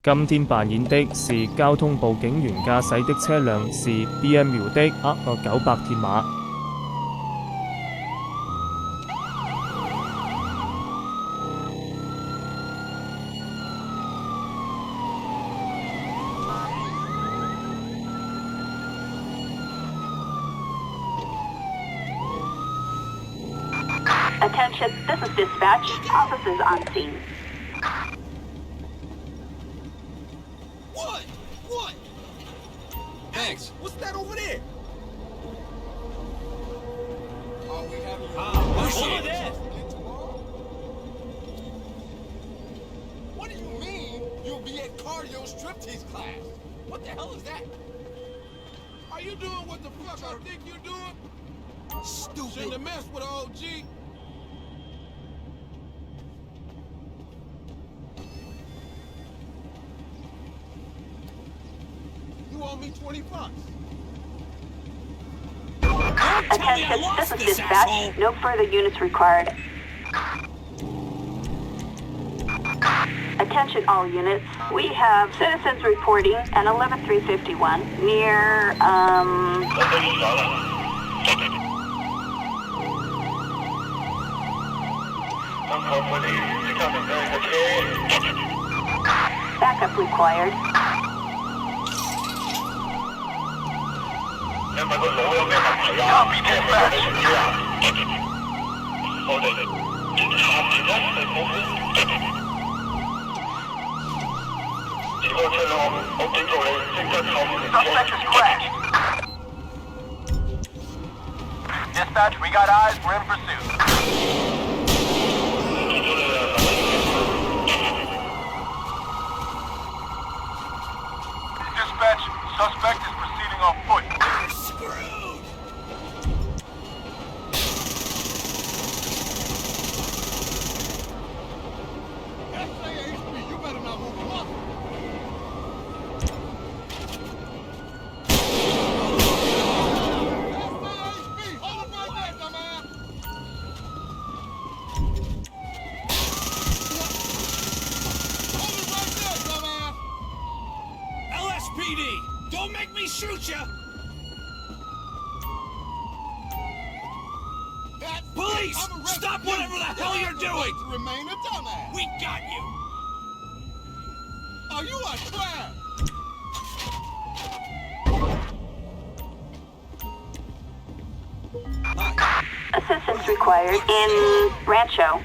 今天扮演的是交通部警員駕駛的車輛是 BMW 的 R900 鐵馬。Attention, this is dispatch. Officers on scene. What? Thanks. What's that over there? Are we having bullshit. What do you mean you'll be at cardio striptease class? What the hell is that? Are you doing what the fuck I think you're doing? Stupid. Shouldn't have messed with OG. You owe me 20 bucks. Attention, this is dispatch. No further units required. Attention all units. We have citizens reporting an 11351 near, backup required. Copy dispatch. Suspect is crashed. Dispatch, we got eyes. We're in pursuit. Dispatch, suspect is proceeding on foot. Screwed! SAHP, you better not move a muscle. SAHP, hold it right there, dumbass. Hold it right there, dumbass. LSPD, don't make me shoot ya! Police! Stop whatever the hell you're doing! To remain a dumbass. We got you! Are you a trash? Assistance required in Rancho.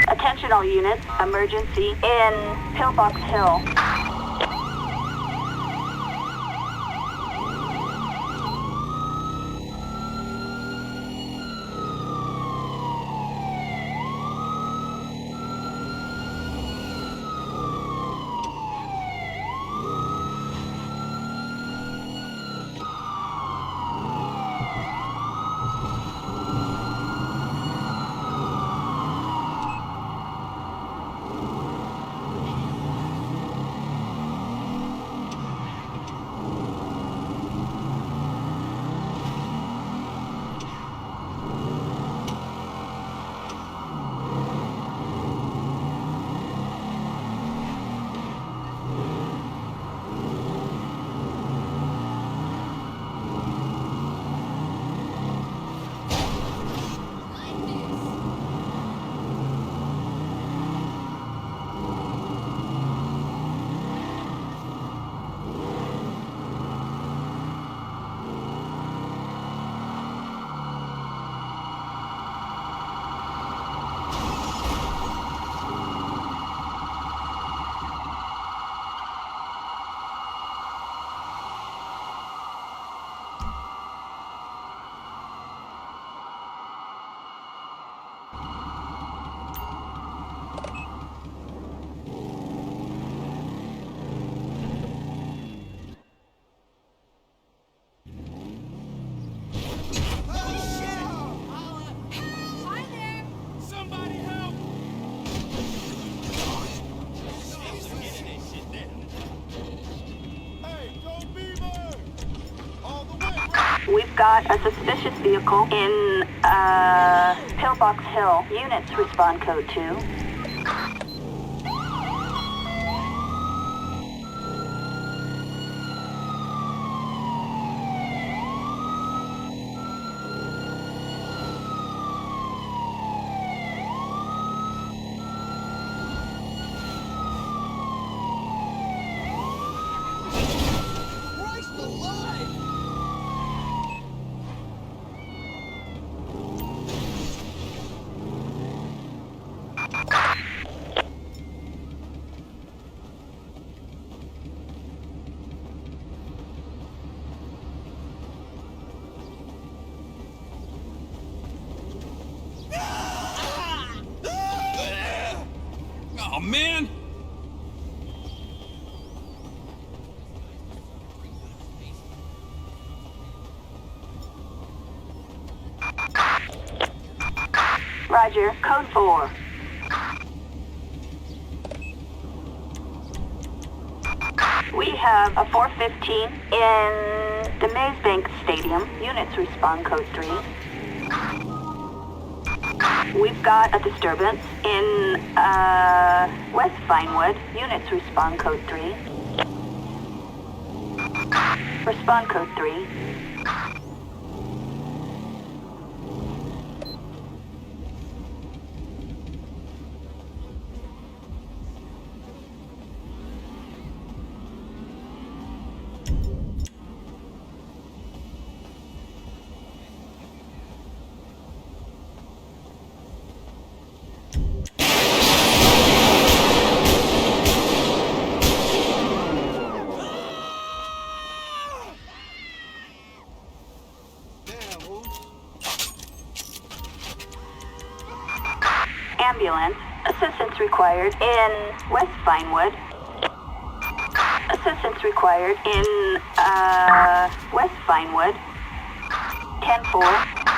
Attention all units, emergency in Pillbox Hill. We've got a suspicious vehicle in, Pillbox Hill. Units respond code 2. Christ alive! Oh man! Roger, code 4. We have a 415 in the Maze Bank Stadium. Units respond code 3. We've got a disturbance in, West Vinewood. Units respond code 3. Respond code 3. Ambulance. Assistance required in West Vinewood. Assistance required in, West Vinewood. 10-4.